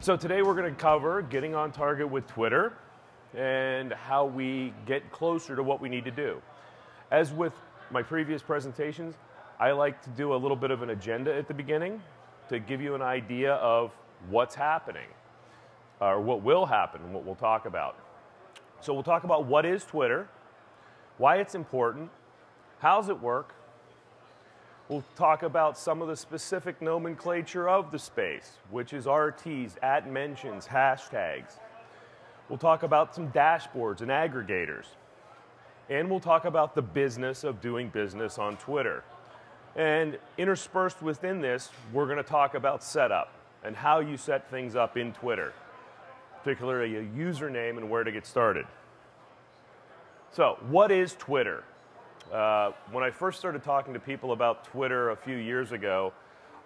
So today we're going to cover getting on target with Twitter and how we get closer to what we need to do. As with my previous presentations, I like to do a little bit of an agenda at the beginning to give you an idea of what's happening, or what will happen, and what we'll talk about. So we'll talk about what is Twitter, why it's important, how does it work. We'll talk about some of the specific nomenclature of the space, which is RTs, @mentions, hashtags. We'll talk about some dashboards and aggregators. And we'll talk about the business of doing business on Twitter. And interspersed within this, we're going to talk about setup and how you set things up in Twitter, particularly a username and where to get started. So, what is Twitter? When I first started talking to people about Twitter a few years ago,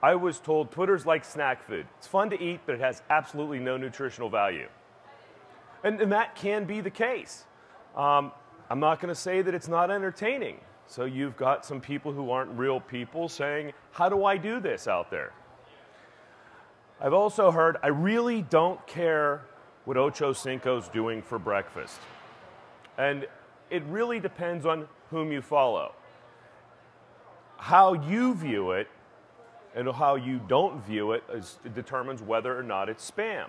I was told Twitter's like snack food. It's fun to eat, but it has absolutely no nutritional value. And that can be the case. I'm not going to say that it's not entertaining. So you've got some people who aren't real people saying, how do I do this out there? I've also heard, I really don't care what Ocho Cinco's doing for breakfast. And it really depends on whom you follow. How you view it and how you don't view it determines whether or not it's spam.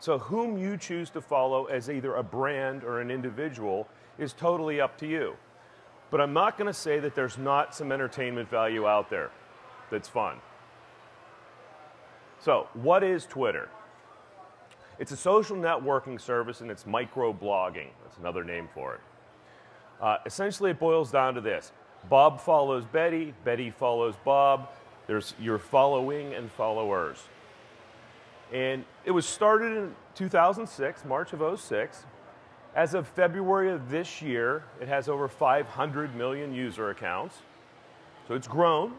So whom you choose to follow as either a brand or an individual is totally up to you. But I'm not going to say that there's not some entertainment value out there that's fun. So what is Twitter? It's a social networking service, and it's microblogging. That's another name for it. Essentially, it boils down to this. Bob follows Betty, Betty follows Bob. There's your following and followers. And it was started in 2006, March of 2006. As of February of this year, it has over 500 million user accounts. So it's grown,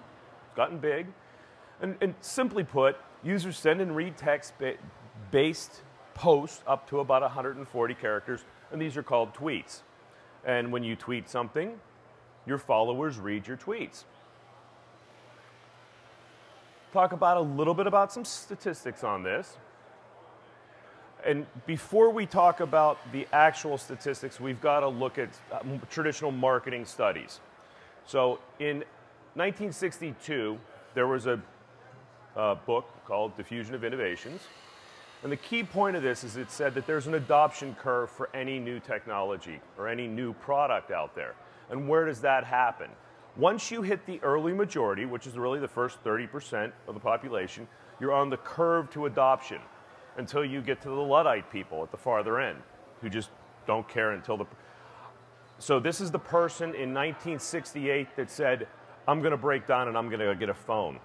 it's gotten big. And simply put, users send and read text-based posts up to about 140 characters, and these are called tweets. And when you tweet something, your followers read your tweets. Talk about a little bit about some statistics on this. And before we talk about the actual statistics, we've got to look at traditional marketing studies. So in 1962, there was a book called Diffusion of Innovations. And the key point of this is it said that there's an adoption curve for any new technology or any new product out there. And where does that happen? Once you hit the early majority, which is really the first 30% of the population, you're on the curve to adoption until you get to the Luddite people at the farther end who just don't care until the... So this is the person in 1968 that said, I'm going to break down and I'm going to get a phone.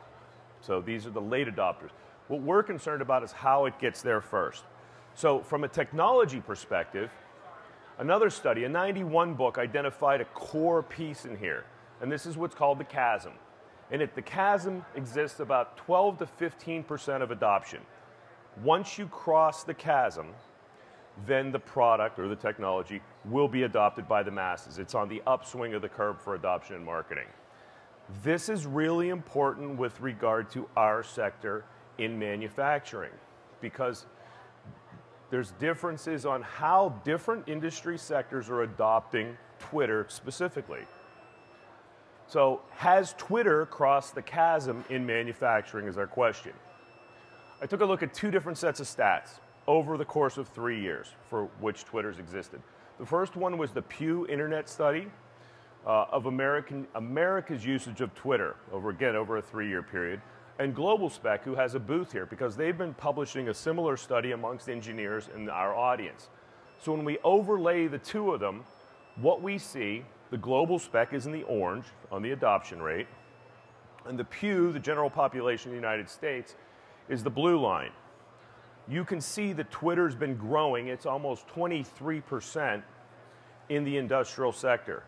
So these are the late adopters. What we're concerned about is how it gets there first. So from a technology perspective, another study, a 91 book, identified a core piece in here. And this is what's called the chasm. And the chasm exists about 12 to 15% of adoption. Once you cross the chasm, then the product or the technology will be adopted by the masses. It's on the upswing of the curve for adoption and marketing. This is really important with regard to our sector in manufacturing, because there's differences on how different industry sectors are adopting Twitter specifically. So has Twitter crossed the chasm in manufacturing is our question. I took a look at two different sets of stats over the course of 3 years for which Twitter's existed. The first one was the Pew Internet Study of America's usage of Twitter over a 3-year period. And Global Spec, who has a booth here, because they've been publishing a similar study amongst engineers in our audience. So when we overlay the two of them, what we see, the Global Spec is in the orange on the adoption rate, and the Pew, the general population of the United States, is the blue line. You can see that Twitter's been growing. It's almost 23% in the industrial sector.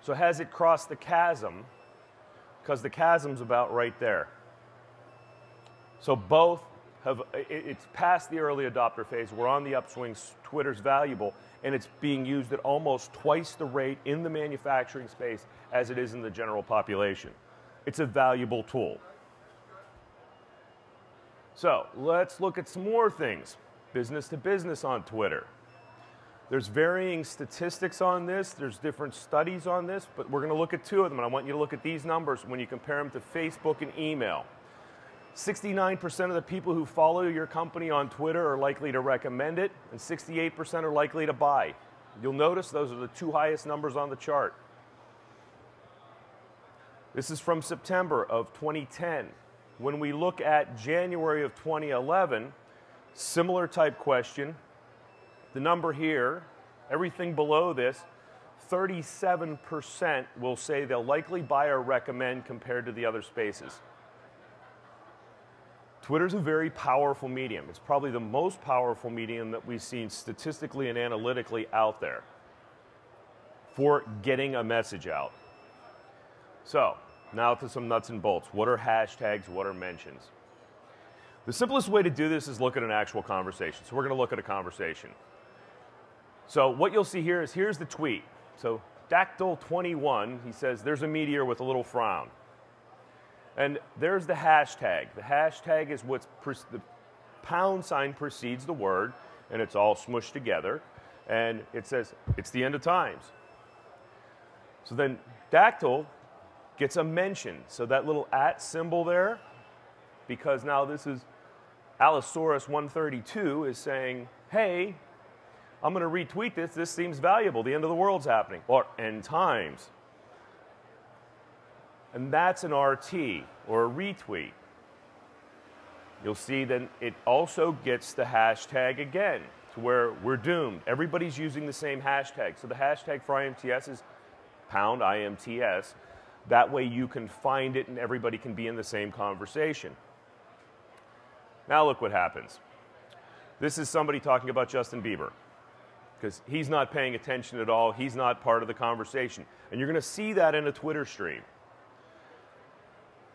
So has it crossed the chasm? Because the chasm's about right there. So both have, it's past the early adopter phase. We're on the upswing. Twitter's valuable, and it's being used at almost twice the rate in the manufacturing space as it is in the general population. It's a valuable tool. So let's look at some more things. Business to business on Twitter. There's varying statistics on this. There's different studies on this, but we're going to look at two of them, and I want you to look at these numbers when you compare them to Facebook and email. 69% of the people who follow your company on Twitter are likely to recommend it, and 68% are likely to buy. You'll notice those are the two highest numbers on the chart. This is from September of 2010. When we look at January of 2011, similar type question. The number here, everything below this, 37% will say they'll likely buy or recommend compared to the other spaces. Twitter's a very powerful medium. It's probably the most powerful medium that we've seen statistically and analytically out there for getting a message out. So, now to some nuts and bolts. What are hashtags? What are mentions? The simplest way to do this is look at an actual conversation. So we're going to look at a conversation. So what you'll see here is, here's the tweet. So Dactyl21, he says, there's a meteor with a little frown. And there's the hashtag. The hashtag is what's, the pound sign precedes the word, and it's all smushed together. And it says, it's the end of times. So then Dactyl gets a mention. So that little @ symbol there, because now this is Allosaurus 132 is saying, hey, I'm going to retweet this. This seems valuable. The end of the world's happening. Or end times. And that's an RT, or a retweet. You'll see then it also gets the hashtag again, to where we're doomed. Everybody's using the same hashtag. So the hashtag for IMTS is #IMTS. That way you can find it and everybody can be in the same conversation. Now look what happens. This is somebody talking about Justin Bieber, because he's not paying attention at all. He's not part of the conversation. And you're going to see that in a Twitter stream.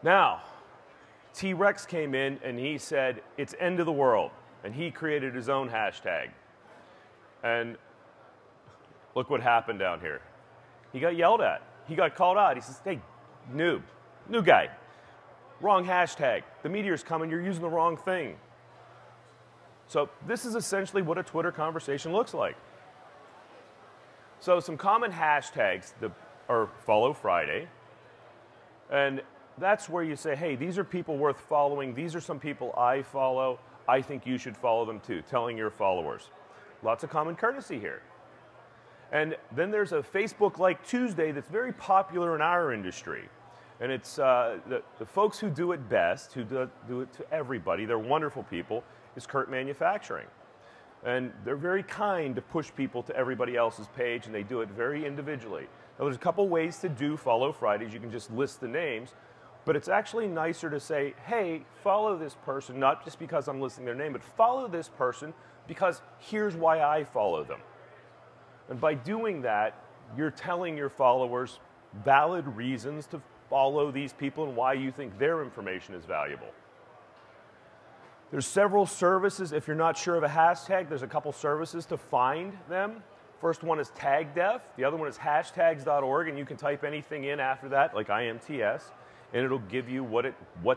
Now, T-Rex came in and he said, it's end of the world. And he created his own hashtag. And look what happened down here. He got yelled at. He got called out. He says, hey, noob, new guy, wrong hashtag. The meteor's coming. You're using the wrong thing. So this is essentially what a Twitter conversation looks like. So some common hashtags are Follow Friday. And that's where you say, hey, these are people worth following. These are some people I follow. I think you should follow them too, telling your followers. Lots of common courtesy here. And then there's a Facebook-like Tuesday that's very popular in our industry. And it's the folks who do it best, who do it to everybody, they're wonderful people, is Kurt Manufacturing. And they're very kind to push people to everybody else's page, and they do it very individually. Now, there's a couple ways to do Follow Fridays. You can just list the names, but it's actually nicer to say, hey, follow this person, not just because I'm listing their name, but follow this person because here's why I follow them. And by doing that, you're telling your followers valid reasons to follow these people and why you think their information is valuable. There's several services. If you're not sure of a hashtag, there's a couple services to find them. First one is TagDef. The other one is hashtags.org, and you can type anything in after that, like IMTS, and it'll give you what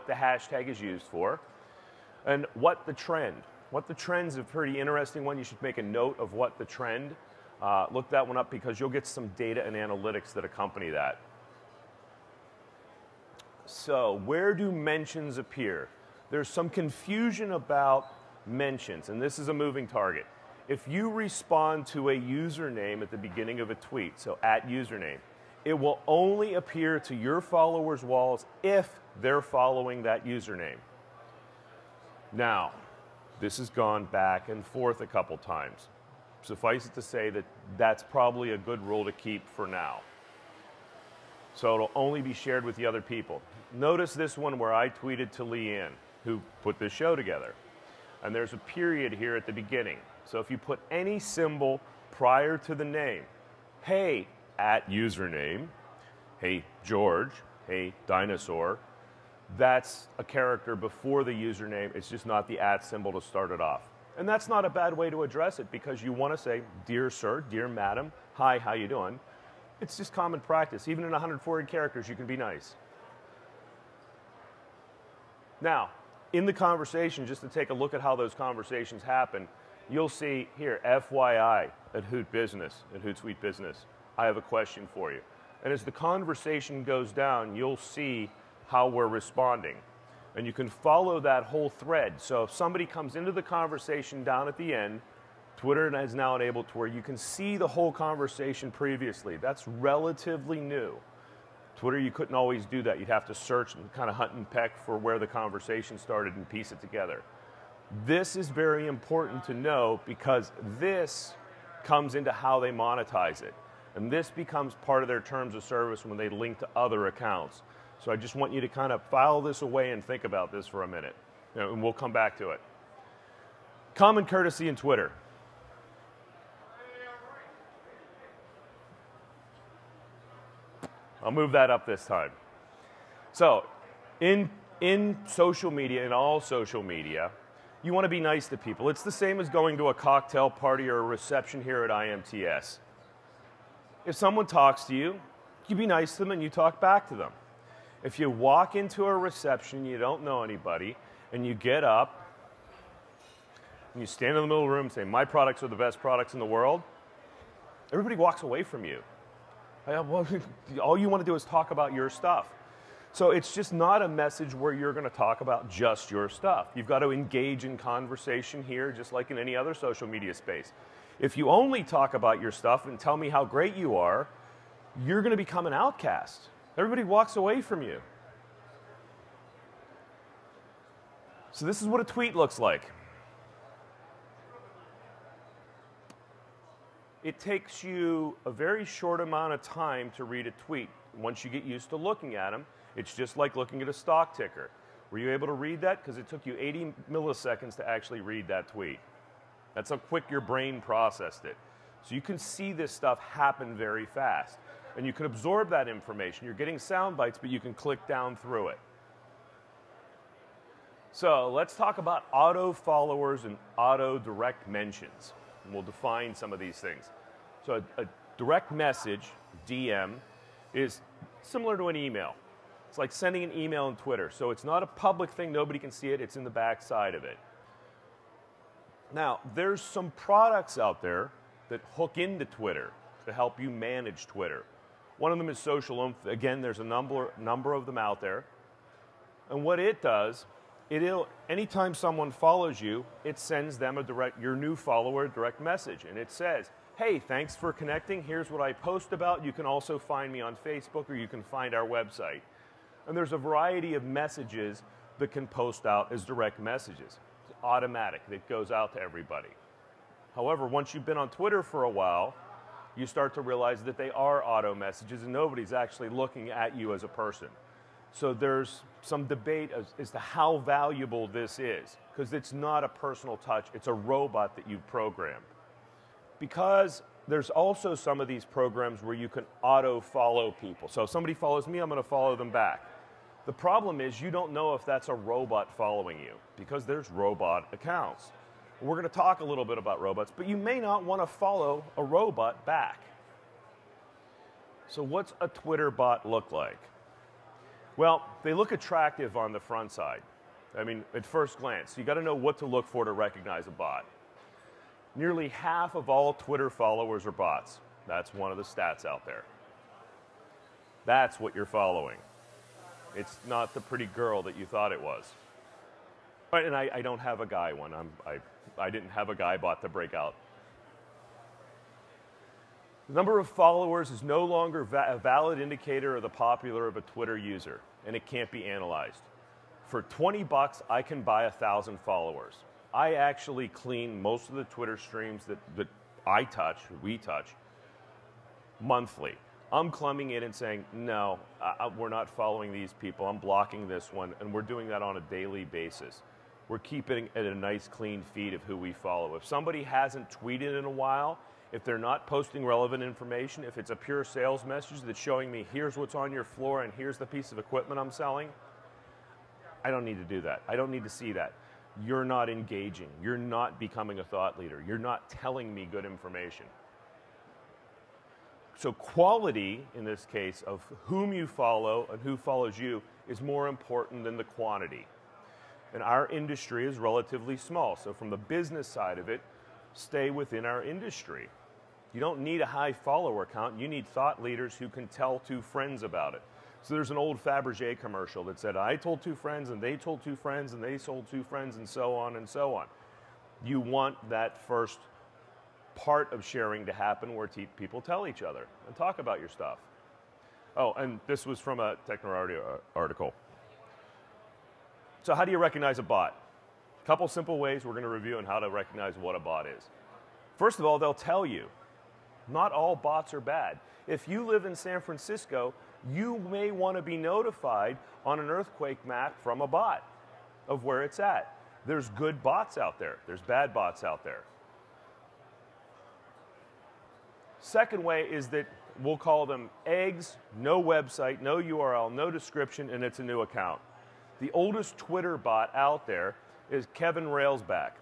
the hashtag is used for. And what the trend. What the trend's a pretty interesting one. You should make a note of what the trend. Look that one up because you'll get some data and analytics that accompany that. So where do mentions appear? There's some confusion about mentions, and this is a moving target. If you respond to a username at the beginning of a tweet, so @username, it will only appear to your followers' walls if they're following that username. Now, this has gone back and forth a couple times. Suffice it to say that that's probably a good rule to keep for now. So it'll only be shared with the other people. Notice this one where I tweeted to Leanne, who put this show together. And there's a period here at the beginning. So if you put any symbol prior to the name, hey, @username, hey, George, hey, dinosaur, that's a character before the username. It's just not the @ symbol to start it off. And that's not a bad way to address it because you want to say, dear sir, dear madam, hi, how you doing? It's just common practice. Even in 140 characters, you can be nice. Now, in the conversation, just to take a look at how those conversations happen, you'll see here, FYI, at Hootsuite Business, I have a question for you. And as the conversation goes down, you'll see how we're responding. And you can follow that whole thread. So if somebody comes into the conversation down at the end, Twitter is now enabled to where you can see the whole conversation previously. That's relatively new. Twitter, you couldn't always do that. You'd have to search and kind of hunt and peck for where the conversation started and piece it together. This is very important to know because this comes into how they monetize it. And this becomes part of their terms of service when they link to other accounts. So I just want you to kind of file this away and think about this for a minute. And we'll come back to it. Common courtesy in Twitter. I'll move that up this time. So in social media, in all social media, you want to be nice to people. It's the same as going to a cocktail party or a reception here at IMTS. If someone talks to you, you be nice to them and you talk back to them. If you walk into a reception, you don't know anybody, and you get up, and you stand in the middle of the room and say, my products are the best products in the world, everybody walks away from you. All you want to do is talk about your stuff. So it's just not a message where you're going to talk about just your stuff. You've got to engage in conversation here, just like in any other social media space. If you only talk about your stuff and tell me how great you are, you're going to become an outcast. Everybody walks away from you. So this is what a tweet looks like. It takes you a very short amount of time to read a tweet. Once you get used to looking at them, it's just like looking at a stock ticker. Were you able to read that? Because it took you 80 milliseconds to actually read that tweet. That's how quick your brain processed it. So you can see this stuff happen very fast. And you can absorb that information. You're getting sound bites, but you can click down through it. So let's talk about auto followers and auto direct mentions. And we'll define some of these things. So a direct message, DM, is similar to an email. It's like sending an email on Twitter. So it's not a public thing. Nobody can see it. It's in the back side of it. Now, there's some products out there that hook into Twitter to help you manage Twitter. One of them is Social Oomph. Again, there's a number of them out there. And what it does, anytime someone follows you, it sends them your new follower a direct message. And it says, hey, thanks for connecting. Here's what I post about. You can also find me on Facebook or you can find our website. And there's a variety of messages that can post out as direct messages. It's automatic. It goes out to everybody. However, once you've been on Twitter for a while, you start to realize that they are auto messages and nobody's actually looking at you as a person. So there's some debate as to how valuable this is, because it's not a personal touch, it's a robot that you've programmed. Because there's also some of these programs where you can auto-follow people. So if somebody follows me, I'm going to follow them back. The problem is you don't know if that's a robot following you, because there's robot accounts. We're going to talk a little bit about robots, but you may not want to follow a robot back. So what's a Twitter bot look like? Well, they look attractive on the front side. I mean, at first glance, you got to know what to look for to recognize a bot. Nearly half of all Twitter followers are bots. That's one of the stats out there. That's what you're following. It's not the pretty girl that you thought it was. Right, and I don't have a guy one. I didn't have a guy bot to break out. The number of followers is no longer a valid indicator of the popular of a Twitter user, and it can't be analyzed. For 20 bucks, I can buy 1,000 followers. I actually clean most of the Twitter streams that we touch, monthly. I'm coming in and saying, no, we're not following these people. I'm blocking this one, and we're doing that on a daily basis. We're keeping it a nice, clean feed of who we follow. If somebody hasn't tweeted in a while, if they're not posting relevant information, if it's a pure sales message that's showing me here's what's on your floor and here's the piece of equipment I'm selling, I don't need to do that. I don't need to see that. You're not engaging. You're not becoming a thought leader. You're not telling me good information. So quality, in this case, of whom you follow and who follows you is more important than the quantity. And our industry is relatively small. So from the business side of it, stay within our industry. You don't need a high follower count. You need thought leaders who can tell two friends about it. So there's an old Fabergé commercial that said, I told two friends, and they told two friends, and they told two friends, and so on and so on. You want that first part of sharing to happen where people tell each other and talk about your stuff. Oh, and this was from a Technorati article. So how do you recognize a bot? A couple simple ways we're going to review on how to recognize what a bot is. First of all, they'll tell you. Not all bots are bad. If you live in San Francisco, you may want to be notified on an earthquake map from a bot of where it's at. There's good bots out there. There's bad bots out there. Second way is that we'll call them eggs, no website, no URL, no description, and it's a new account. The oldest Twitter bot out there is Kevin Railsback.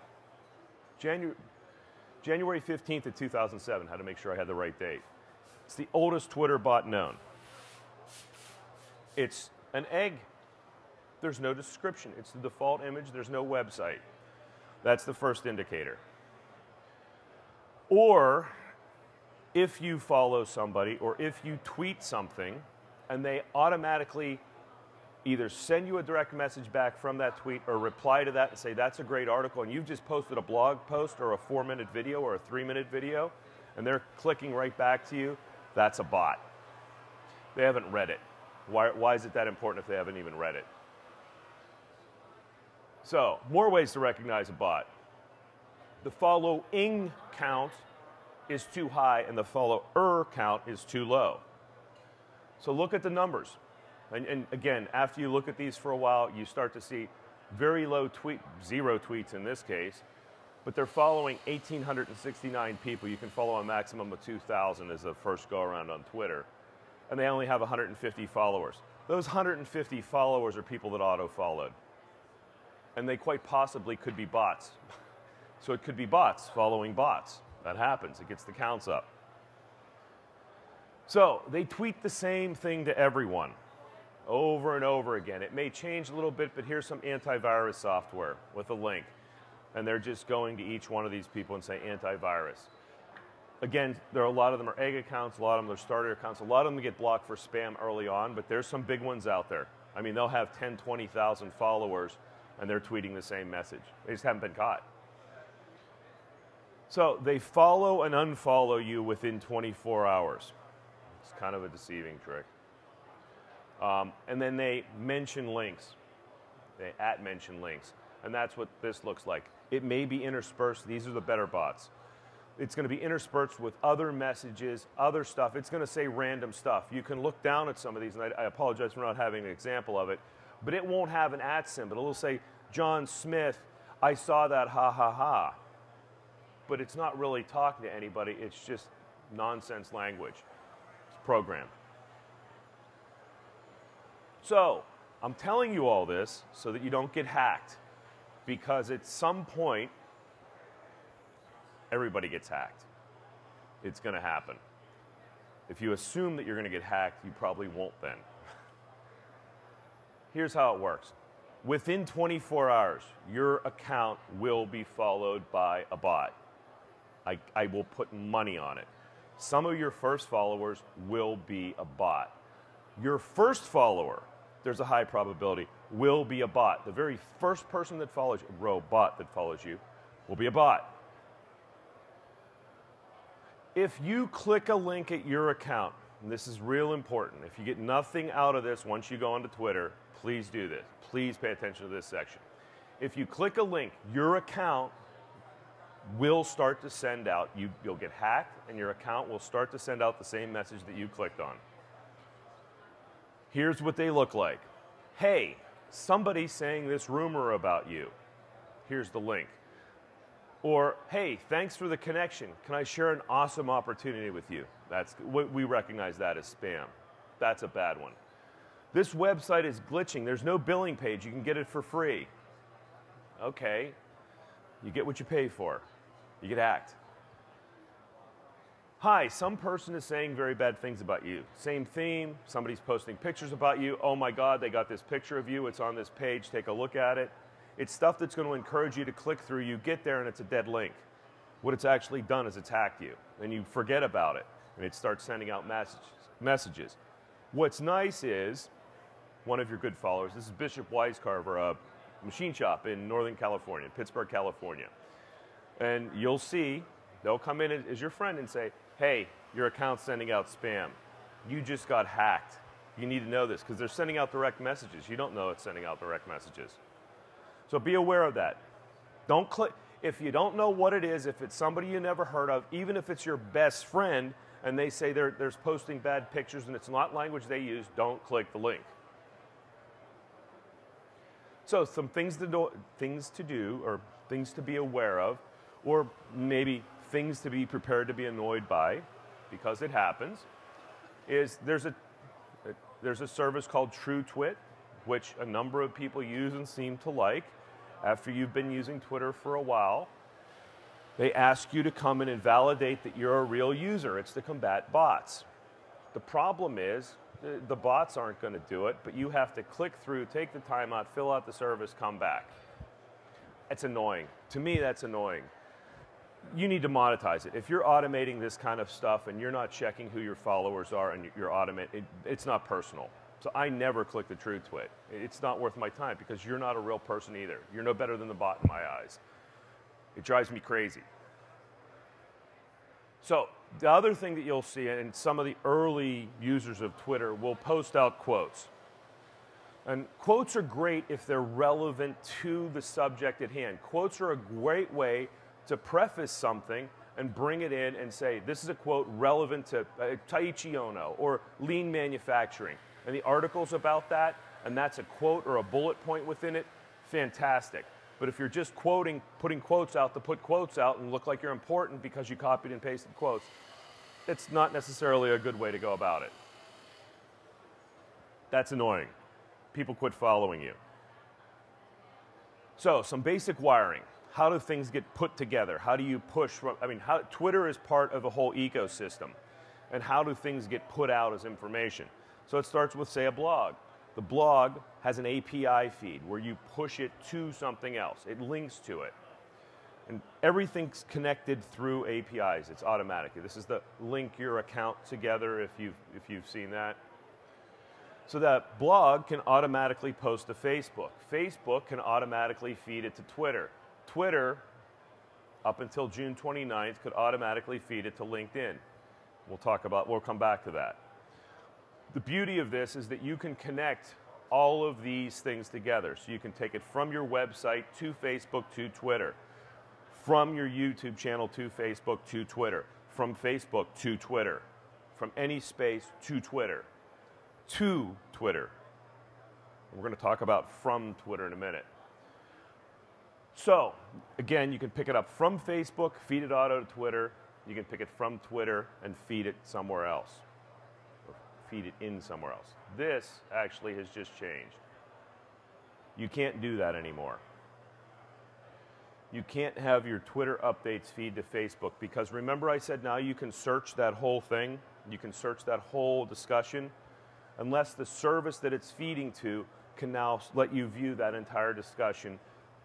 January 15th of 2007, had to make sure I had the right date. It's the oldest Twitter bot known. It's an egg. There's no description. It's the default image. There's no website. That's the first indicator. Or if you follow somebody or if you tweet something and they automatically either send you a direct message back from that tweet or reply to that and say, that's a great article, and you've just posted a blog post or a 4-minute video or a 3-minute video, and they're clicking right back to you, that's a bot. They haven't read it. Why is it that important if they haven't even read it? So, more ways to recognize a bot. The following count is too high and the follower count is too low. So look at the numbers. And again, after you look at these for a while, you start to see very low zero tweets in this case, but they're following 1,869 people. You can follow a maximum of 2,000 as the first go around on Twitter. And they only have 150 followers. Those 150 followers are people that auto-followed. And they quite possibly could be bots. So it could be bots following bots. That happens. It gets the counts up. So they tweet the same thing to everyone over and over again. It may change a little bit, but here's some antivirus software with a link. And they're just going to each one of these people and say antivirus. Again, there are a lot of them are egg accounts, a lot of them are starter accounts. A lot of them get blocked for spam early on, but there's some big ones out there. I mean, they'll have 10, 20,000 followers, and they're tweeting the same message. They just haven't been caught. So they follow and unfollow you within 24 hours. It's kind of a deceiving trick. And then they mention links. They @mention links. And that's what this looks like. It may be interspersed. These are the better bots. It's going to be interspersed with other messages, other stuff. It's going to say random stuff. You can look down at some of these, and I apologize for not having an example of it, but it won't have an @ symbol. It'll say, John Smith, I saw that, ha, ha, ha. But it's not really talking to anybody. It's just nonsense language. It's programmed. So I'm telling you all this so that you don't get hacked, because at some point, everybody gets hacked. It's going to happen. If you assume that you're going to get hacked, you probably won't then. Here's how it works. Within 24 hours, your account will be followed by a bot. I will put money on it. Some of your first followers will be a bot. Your first follower, there's a high probability, will be a bot. The very first person that follows you, robot that follows you, will be a bot. If you click a link at your account, and this is real important, if you get nothing out of this once you go onto Twitter, please do this. Please pay attention to this section. If you click a link, your account will start to send out, you'll get hacked, and your account will start to send out the same message that you clicked on. Here's what they look like. Hey, somebody's saying this rumor about you. Here's the link. Or, hey, thanks for the connection. Can I share an awesome opportunity with you? We recognize that as spam. That's a bad one. This website is glitching. There's no billing page. You can get it for free. Okay. You get what you pay for. You get hacked. Hi, some person is saying very bad things about you. Same theme. Somebody's posting pictures about you. Oh my God, they got this picture of you. It's on this page. Take a look at it. It's stuff that's going to encourage you to click through. You get there and it's a dead link. What it's actually done is it's hacked you, and you forget about it, and it starts sending out messages. What's nice is, one of your good followers, this is Bishop Wisecarver, a machine shop in Northern California, Pittsburgh, California. And you'll see, they'll come in as your friend and say, hey, your account's sending out spam. You just got hacked. You need to know this, because they're sending out direct messages. You don't know it's sending out direct messages. So be aware of that. Don't click. If you don't know what it is, if it's somebody you never heard of, even if it's your best friend, and they say they're posting bad pictures and it's not language they use, don't click the link. So some things to do, or things to be aware of, or maybe things to be prepared to be annoyed by, because it happens, is there's a service called Twit, which a number of people use and seem to like. After you've been using Twitter for a while, they ask you to come in and validate that you're a real user. It's to combat bots. The problem is, the bots aren't going to do it, but you have to click through, take the time out, fill out the service, come back. It's annoying. To me, that's annoying. You need to monetize it. If you're automating this kind of stuff and you're not checking who your followers are and you're automating, it's not personal. So I never click the Twit. It's not worth my time, because you're not a real person either. You're no better than the bot in my eyes. It drives me crazy. So the other thing that you'll see, and some of the early users of Twitter will post out quotes. And quotes are great if they're relevant to the subject at hand. Quotes are a great way to preface something and bring it in and say, this is a quote relevant to Taiichi Ohno or lean manufacturing. And the article's about that, and that's a quote or a bullet point within it, fantastic. But if you're just putting quotes out to put quotes out and look like you're important because you copied and pasted quotes, it's not necessarily a good way to go about it. That's annoying. People quit following you. So, some basic wiring. How do things get put together? How do you push from, Twitter is part of a whole ecosystem. And how do things get put out as information? So it starts with, say, a blog. The blog has an API feed where you push it to something else. It links to it. And everything's connected through APIs. It's automatic. This is the link your account together if you've seen that. So that blog can automatically post to Facebook. Facebook can automatically feed it to Twitter. Twitter, up until June 29th, could automatically feed it to LinkedIn. We'll come back to that. The beauty of this is that you can connect all of these things together. So you can take it from your website to Facebook to Twitter, from your YouTube channel to Facebook to Twitter, from Facebook to Twitter, from any space to Twitter, to Twitter. We're going to talk about from Twitter in a minute. So, again, you can pick it up from Facebook, feed it auto to Twitter. You can pick it from Twitter and feed it somewhere else. Feed it in somewhere else. This actually has just changed. You can't do that anymore. You can't have your Twitter updates feed to Facebook, because remember I said now you can search that whole thing, you can search that whole discussion, unless the service that it's feeding to can now let you view that entire discussion,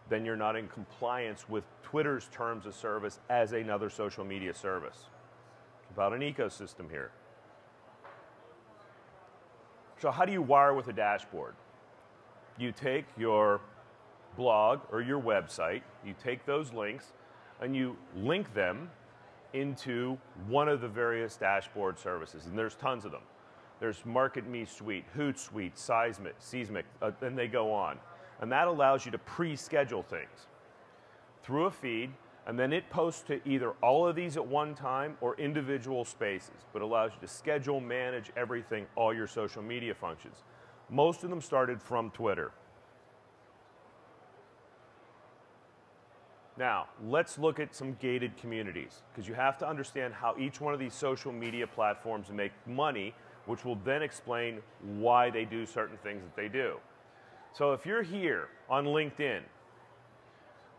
then you're not in compliance with Twitter's terms of service as another social media service. It's about an ecosystem here. So how do you wire with a dashboard? You take your blog or your website, you take those links, and you link them into one of the various dashboard services, and there's tons of them. There's MarketMe Suite, Hootsuite, Seismic, and they go on. And that allows you to pre-schedule things through a feed, and then it posts to either all of these at one time or individual spaces, but allows you to schedule, manage everything, all your social media functions. Most of them started from Twitter. Now, let's look at some gated communities, because you have to understand how each one of these social media platforms make money, which will then explain why they do certain things that they do. So if you're here on LinkedIn,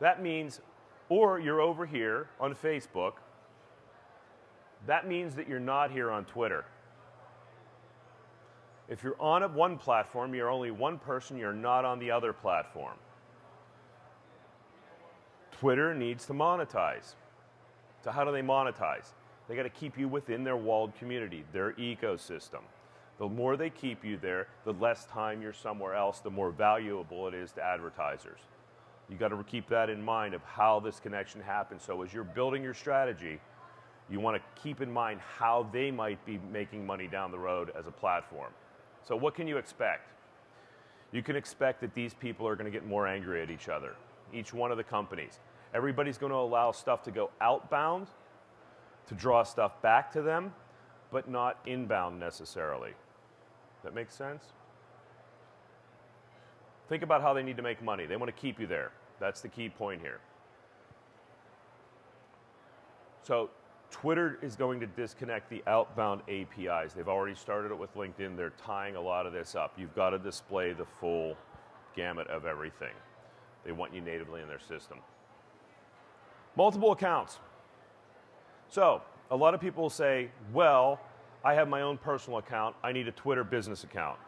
that means, or you're over here on Facebook, that means that you're not here on Twitter. If you're on one platform, you're only one person, you're not on the other platform. Twitter needs to monetize. So how do they monetize? They got to keep you within their walled community, their ecosystem. The more they keep you there, the less time you're somewhere else, the more valuable it is to advertisers. You got to keep that in mind of how this connection happens. So as you're building your strategy, you want to keep in mind how they might be making money down the road as a platform. So what can you expect? You can expect that these people are going to get more angry at each other, each one of the companies. Everybody's going to allow stuff to go outbound to draw stuff back to them, but not inbound necessarily. That makes sense? Think about how they need to make money. They want to keep you there. That's the key point here. So Twitter is going to disconnect the outbound APIs. They've already started it with LinkedIn. They're tying a lot of this up. You've got to display the full gamut of everything. They want you natively in their system. Multiple accounts. So a lot of people say, well, I have my own personal account. I need a Twitter business account.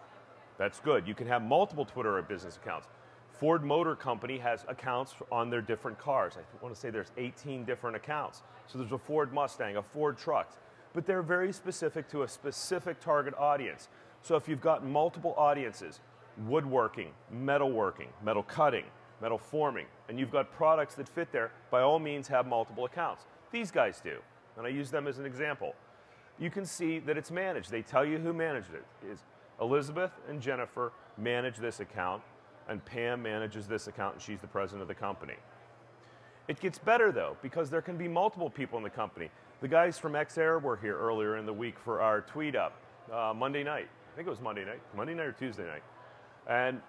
That's good. You can have multiple Twitter or business accounts. Ford Motor Company has accounts on their different cars. I want to say there's 18 different accounts. So there's a Ford Mustang, a Ford truck, but they're very specific to a specific target audience. So if you've got multiple audiences, woodworking, metalworking, metal cutting, metal forming, and you've got products that fit there, by all means have multiple accounts. These guys do, and I use them as an example. You can see that it's managed. They tell you who managed it. It's Elizabeth and Jennifer manage this account, and Pam manages this account, and she's the president of the company. It gets better, though, because there can be multiple people in the company. The guys from XAir were here earlier in the week for our tweet up Monday night. I think it was Monday night or Tuesday night. And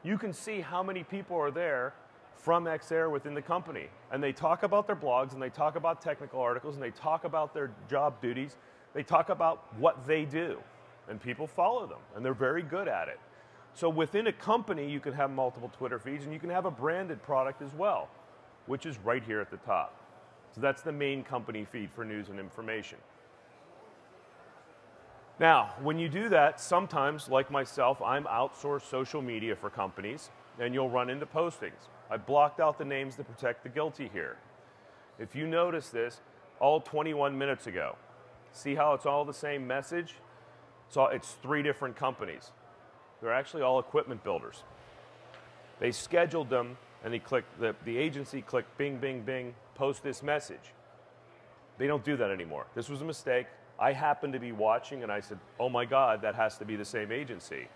you can see how many people are there from XAir within the company. And they talk about their blogs, and they talk about technical articles, and they talk about their job duties. They talk about what they do. And people follow them, and they're very good at it. So within a company, you can have multiple Twitter feeds, and you can have a branded product as well, which is right here at the top. So that's the main company feed for news and information. Now, when you do that, sometimes, like myself, I'm outsourced social media for companies, and you'll run into postings. I blocked out the names to protect the guilty here. If you notice this, all 21 minutes ago, see how it's all the same message? It's 3 different companies. They're actually all equipment builders. They scheduled them, and the agency clicked bing, bing, bing, post this message. They don't do that anymore. This was a mistake. I happened to be watching, and I said, oh my God, that has to be the same agency.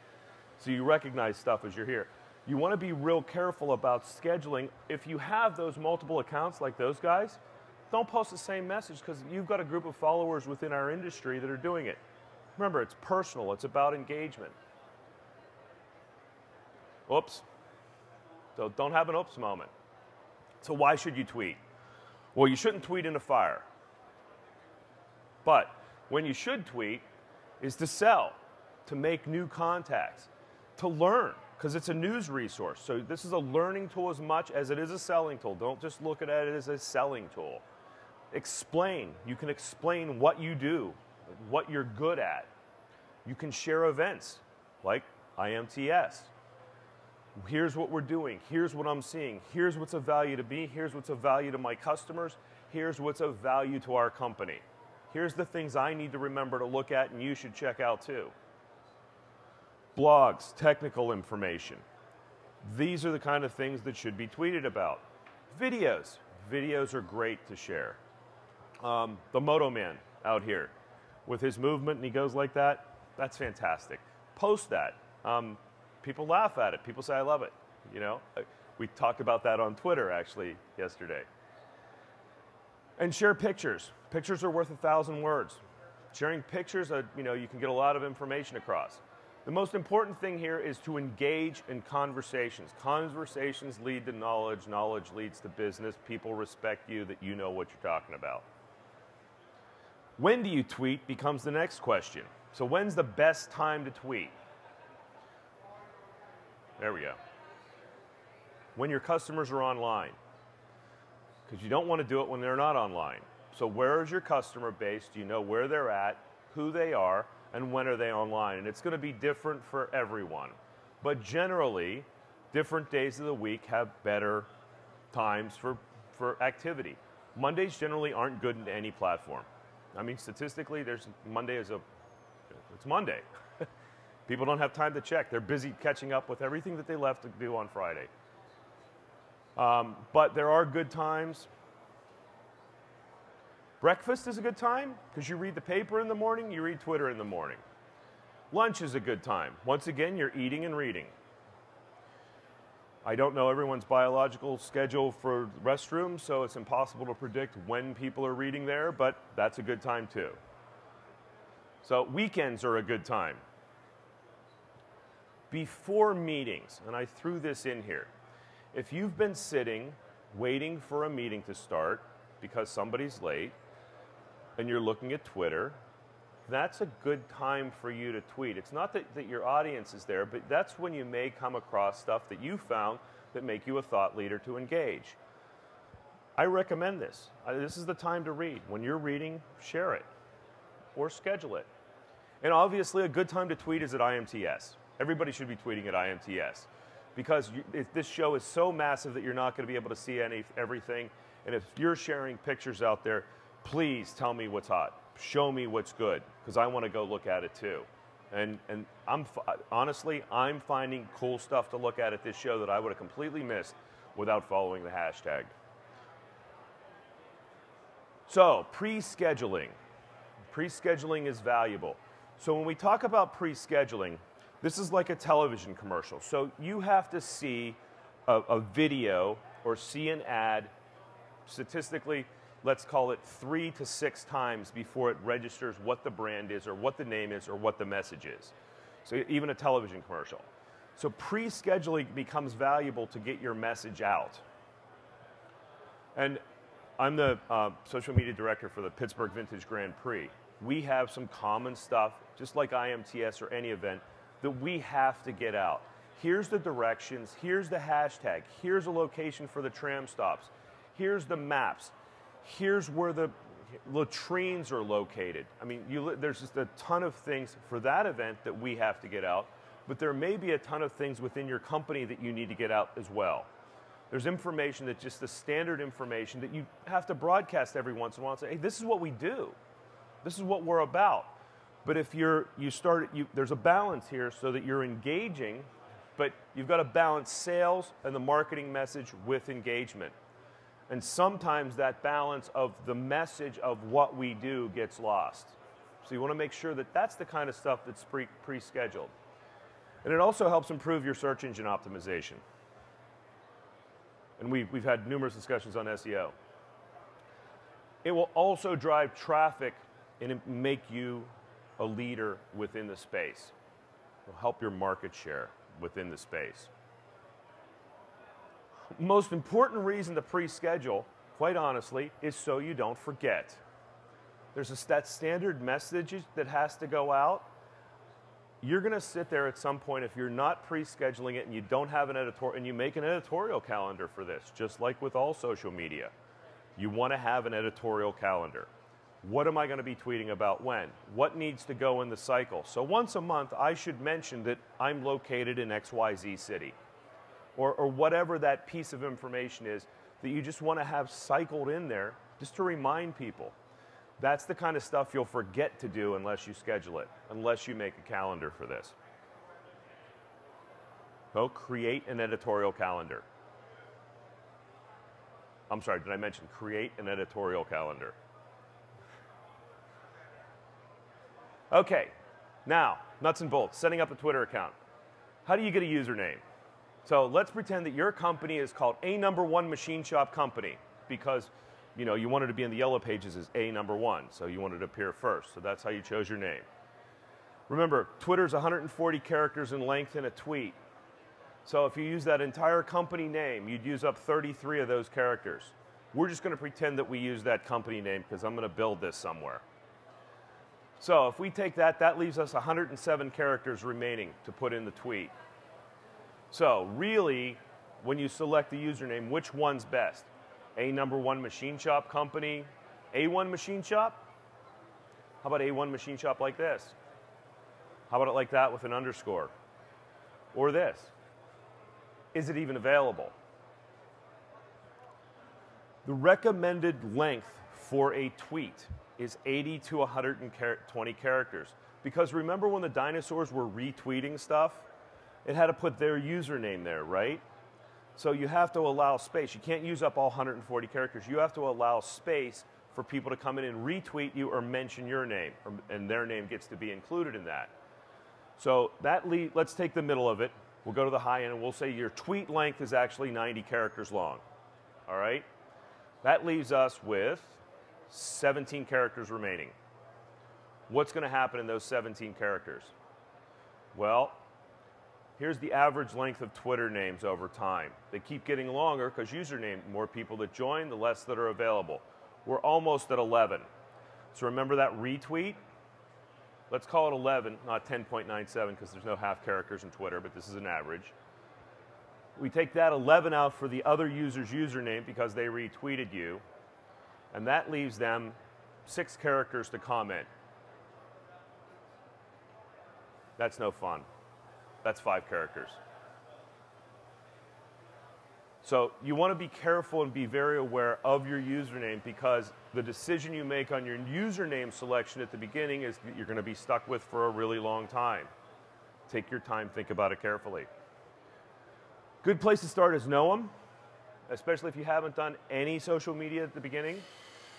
So you recognize stuff as you're here. You want to be real careful about scheduling. If you have those multiple accounts like those guys, don't post the same message, because you've got a group of followers within our industry that are doing it. Remember, it's personal. It's about engagement. Oops. So don't have an oops moment. So why should you tweet? Well, you shouldn't tweet in a fire. But when you should tweet is to sell, to make new contacts, to learn, because it's a news resource. So this is a learning tool as much as it is a selling tool. Don't just look at it as a selling tool. Explain. You can explain what you do, what you're good at. You can share events like IMTS. Here's what we're doing. Here's what I'm seeing. Here's what's of value to me. Here's what's of value to my customers. Here's what's of value to our company. Here's the things I need to remember to look at and you should check out too. Blogs, technical information. These are the kind of things that should be tweeted about. Videos. Videos are great to share. The Moto Man out here with his movement, and he goes like that. That's fantastic. Post that. People laugh at it. People say, I love it. You know, we talked about that on Twitter actually yesterday. And share pictures. Pictures are worth 1,000 words. Sharing pictures, you can get a lot of information across. The most important thing here is to engage in conversations. Conversations lead to knowledge. Knowledge leads to business. People respect you that you know what you're talking about. When do you tweet becomes the next question. So when's the best time to tweet? There we go. When your customers are online. Because you don't want to do it when they're not online. So where is your customer base? Do you know where they're at, who they are, and when are they online? And it's going to be different for everyone. But generally, different days of the week have better times for for activity. Mondays generally aren't good in any platform. I mean, statistically, Monday is it's Monday. People don't have time to check. They're busy catching up with everything that they left to do on Friday. But there are good times. Breakfast is a good time because you read the paper in the morning, you read Twitter in the morning. Lunch is a good time. Once again, you're eating and reading. I don't know everyone's biological schedule for restrooms, so it's impossible to predict when people are reading there, but that's a good time too. So weekends are a good time. Before meetings, and I threw this in here, if you've been sitting waiting for a meeting to start because somebody's late and you're looking at Twitter, that's a good time for you to tweet. It's not that your audience is there, but that's when you may come across stuff that you found that make you a thought leader to engage. I recommend this. This is the time to read. When you're reading, share it or schedule it. And obviously a good time to tweet is at IMTS. Everybody should be tweeting at IMTS because this show is so massive that you're not going to be able to see everything. And if you're sharing pictures out there, please tell me what's hot. Show me what's good because I want to go look at it too. And honestly, I'm finding cool stuff to look at this show that I would have completely missed without following the hashtag. So, pre-scheduling. Pre-scheduling is valuable. So when we talk about pre-scheduling, this is like a television commercial. So you have to see a video or see an ad, statistically, let's call it 3 to 6 times before it registers what the brand is or what the name is or what the message is. So even a television commercial. So pre-scheduling becomes valuable to get your message out. And I'm the social media director for the Pittsburgh Vintage Grand Prix. We have some common stuff, just like IMTS or any event, that we have to get out. Here's the directions, here's the hashtag, here's a location for the tram stops, here's the maps, here's where the latrines are located. I mean, there's just a ton of things for that event that we have to get out, but there may be a ton of things within your company that you need to get out as well. There's information that's just the standard information that you have to broadcast every once in a while and say, hey, this is what we do. This is what we're about. But if there's a balance here so that you're engaging, but you've got to balance sales and the marketing message with engagement. And sometimes that balance of the message of what we do gets lost. So you want to make sure that that's the kind of stuff that's pre-scheduled. And it also helps improve your search engine optimization. And we've had numerous discussions on SEO. It will also drive traffic and make you a leader within the space. It will help your market share within the space. Most important reason to pre-schedule, quite honestly, is so you don't forget. There's that standard message that has to go out. You're going to sit there at some point if you're not pre-scheduling it and you don't have an editorial, and you make an editorial calendar for this, just like with all social media. You want to have an editorial calendar. What am I going to be tweeting about when? What needs to go in the cycle? So once a month, I should mention that I'm located in XYZ city, or whatever that piece of information is that you just want to have cycled in there just to remind people. That's the kind of stuff you'll forget to do unless you schedule it, unless you make a calendar for this. So create an editorial calendar. I'm sorry, did I mention create an editorial calendar? Okay, now, nuts and bolts, setting up a Twitter account. How do you get a username? So let's pretend that your company is called A Number One Machine Shop Company because you wanted to be in the yellow pages as A Number One, so you wanted to appear first. So that's how you chose your name. Remember, Twitter's 140 characters in length in a tweet. So if you use that entire company name, you'd use up 33 of those characters. We're just going to pretend that we use that company name because I'm going to build this somewhere. So if we take that, that leaves us 107 characters remaining to put in the tweet. So really, when you select the username, which one's best? A Number One Machine Shop Company, A1 Machine Shop? How about A1 Machine Shop like this? How about it like that with an underscore? Or this? Is it even available? The recommended length for a tweet is 80 to 120 characters. Because remember when the dinosaurs were retweeting stuff? It had to put their username there, right? So you have to allow space. You can't use up all 140 characters. You have to allow space for people to come in and retweet you or mention your name, and their name gets to be included in that. So let's take the middle of it. We'll go to the high end, and we'll say your tweet length is actually 90 characters long. All right? That leaves us with 17 characters remaining. What's going to happen in those 17 characters? Well, here's the average length of Twitter names over time. They keep getting longer because username, more people that join, the less that are available. We're almost at 11. So remember that retweet? Let's call it 11, not 10.97 because there's no half characters in Twitter, but this is an average. We take that 11 out for the other user's username because they retweeted you, and that leaves them 6 characters to comment. That's no fun. That's 5 characters. So you want to be careful and be very aware of your username because the decision you make on your username selection at the beginning is that you're going to be stuck with for a really long time. Take your time, think about it carefully. Good place to start is gnome, especially if you haven't done any social media at the beginning.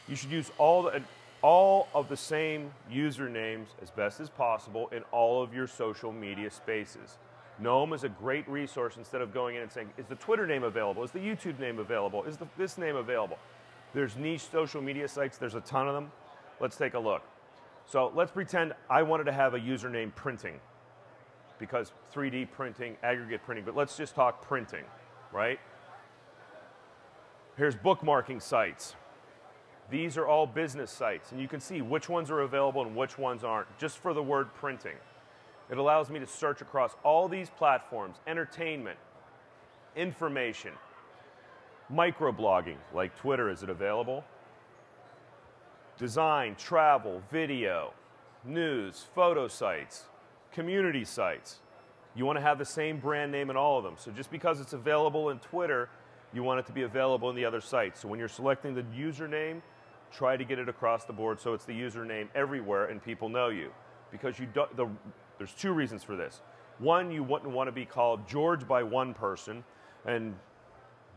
You should use all of the same usernames as best as possible in all of your social media spaces. Gnome is a great resource instead of going in and saying, is the Twitter name available? Is the YouTube name available? Is this name available? There's niche social media sites. There's a ton of them. Let's take a look. So let's pretend I wanted to have a username printing because 3D printing, aggregate printing, but let's just talk printing, right? Here's bookmarking sites. These are all business sites, and you can see which ones are available and which ones aren't, just for the word printing. It allows me to search across all these platforms, entertainment, information, microblogging, like Twitter, is it available? Design, travel, video, news, photo sites, community sites. You want to have the same brand name in all of them. So just because it's available in Twitter, you want it to be available in the other sites. So when you're selecting the username, try to get it across the board so it's the username everywhere and people know you. Because there's 2 reasons for this. One, you wouldn't want to be called George by one person and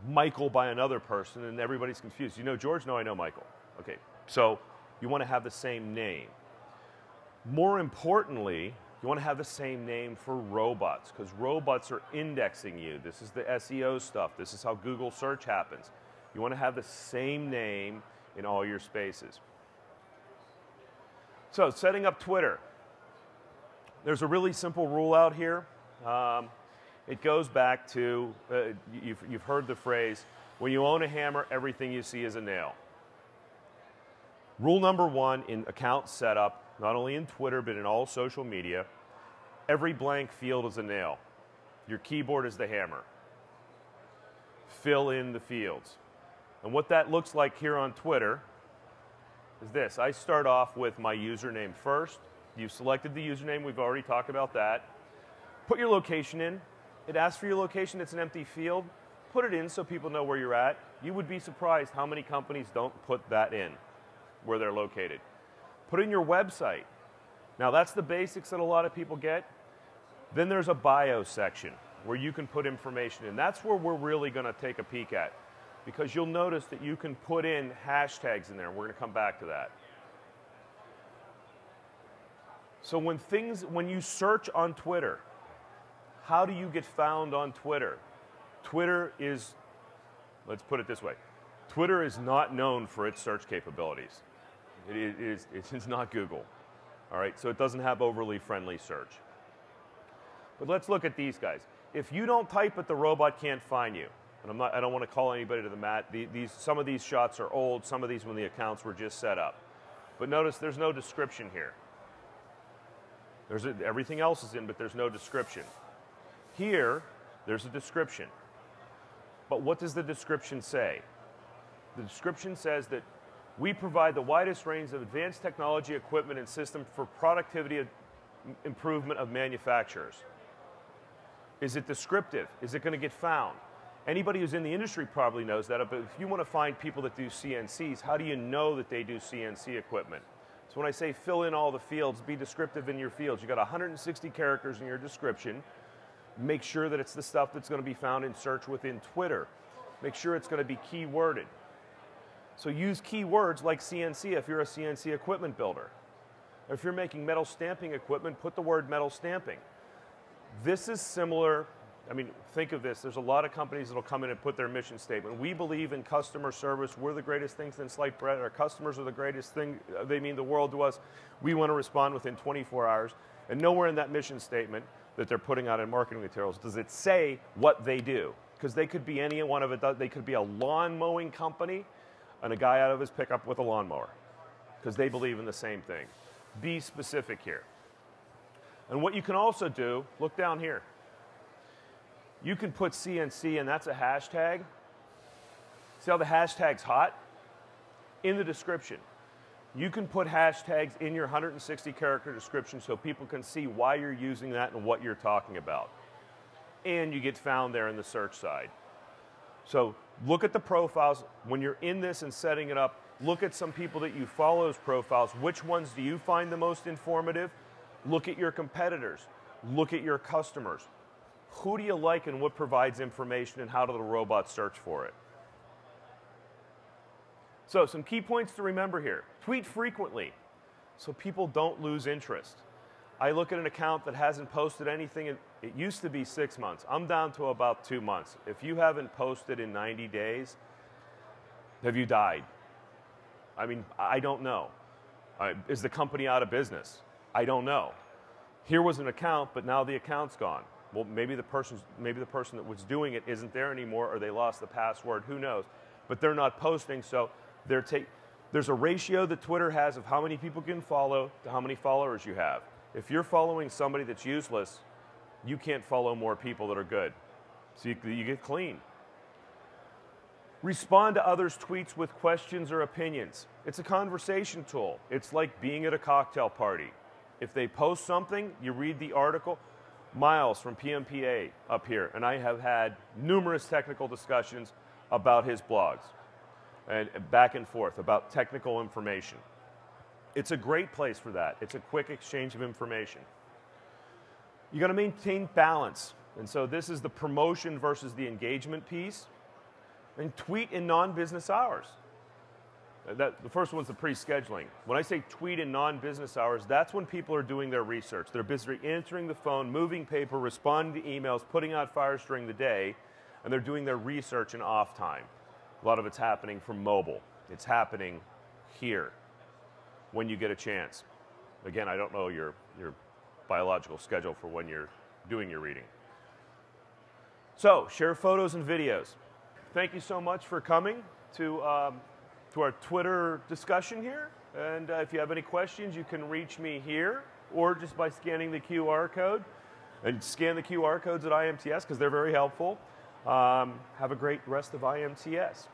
Michael by another person, and everybody's confused. You know George? No, I know Michael. Okay, so you want to have the same name. More importantly, you want to have the same name for robots, because robots are indexing you. This is the SEO stuff. This is how Google search happens. You want to have the same name in all your spaces. So, setting up Twitter. There's a really simple rule out here. It goes back to, you've heard the phrase, when you own a hammer, everything you see is a nail. Rule number 1 in account setup, not only in Twitter, but in all social media, every blank field is a nail. Your keyboard is the hammer. Fill in the fields. And what that looks like here on Twitter is this. I start off with my username first. You've selected the username. We've already talked about that. Put your location in. It asks for your location. It's an empty field. Put it in so people know where you're at. You would be surprised how many companies don't put that in, where they're located. Put in your website. Now, that's the basics that a lot of people get. Then there's a bio section where you can put information in. That's where we're really going to take a peek at, because you'll notice that you can put in hashtags in there. We're going to come back to that. So when you search on Twitter, how do you get found on Twitter? Twitter is, let's put it this way, Twitter is not known for its search capabilities. It's not Google, all right? So it doesn't have overly friendly search. But let's look at these guys. If you don't type it, the robot can't find you. And I don't want to call anybody to the mat. Some of these shots are old. Some of these when the accounts were just set up. But notice there's no description here. Everything else is in, but there's no description. Here, there's a description. But what does the description say? The description says that we provide the widest range of advanced technology, equipment, and system for productivity improvement of manufacturers. Is it descriptive? Is it going to get found? Anybody who's in the industry probably knows that, but if you want to find people that do CNCs, how do you know that they do CNC equipment? So when I say fill in all the fields, be descriptive in your fields. You got 160 characters in your description. Make sure that it's the stuff that's going to be found in search within Twitter. Make sure it's going to be keyworded. So use keywords like CNC if you're a CNC equipment builder. If you're making metal stamping equipment, put the word metal stamping. This is similar. I mean, think of this. There's a lot of companies that will come in and put their mission statement. We believe in customer service. We're the greatest thing since sliced bread. Our customers are the greatest thing. They mean the world to us. We want to respond within 24 hours. And nowhere in that mission statement that they're putting out in marketing materials does it say what they do. Because they could be any one of it. They could be a lawn mowing company and a guy out of his pickup with a lawnmower. Because they believe in the same thing. Be specific here. And what you can also do, look down here. You can put CNC, and that's a hashtag. See how the hashtag's hot? In the description. You can put hashtags in your 160 character description so people can see why you're using that and what you're talking about. And you get found there in the search side. So look at the profiles. When you're in this and setting it up, look at some people that you follow's profiles. Which ones do you find the most informative? Look at your competitors. Look at your customers. Who do you like and what provides information and how do the robots search for it? So some key points to remember here. Tweet frequently so people don't lose interest. I look at an account that hasn't posted anything, it used to be 6 months. I'm down to about 2 months. If you haven't posted in 90 days, have you died? I mean, I don't know. Is the company out of business? I don't know. Here was an account, but now the account's gone. Well, maybe the person that was doing it isn't there anymore, or they lost the password. Who knows? But they're not posting, so there's a ratio that Twitter has of how many people can follow to how many followers you have. If you're following somebody that's useless, you can't follow more people that are good. So you get clean. Respond to others' tweets with questions or opinions. It's a conversation tool. It's like being at a cocktail party. If they post something, you read the article. Miles from PMPA up here, and I have had numerous technical discussions about his blogs and back and forth about technical information. It's a great place for that. It's a quick exchange of information. You got to maintain balance, and so this is the promotion versus the engagement piece. And tweet in non-business hours. The first one's the pre-scheduling. When I say tweet in non-business hours, that's when people are doing their research. They're busy answering the phone, moving paper, responding to emails, putting out fires during the day, and they're doing their research in off time. A lot of it's happening from mobile. It's happening here when you get a chance. Again, I don't know your biological schedule for when you're doing your reading. So, share photos and videos. Thank you so much for coming to our Twitter discussion here. And if you have any questions, you can reach me here or just by scanning the QR code. And scan the QR codes at IMTS because they're very helpful. Have a great rest of IMTS.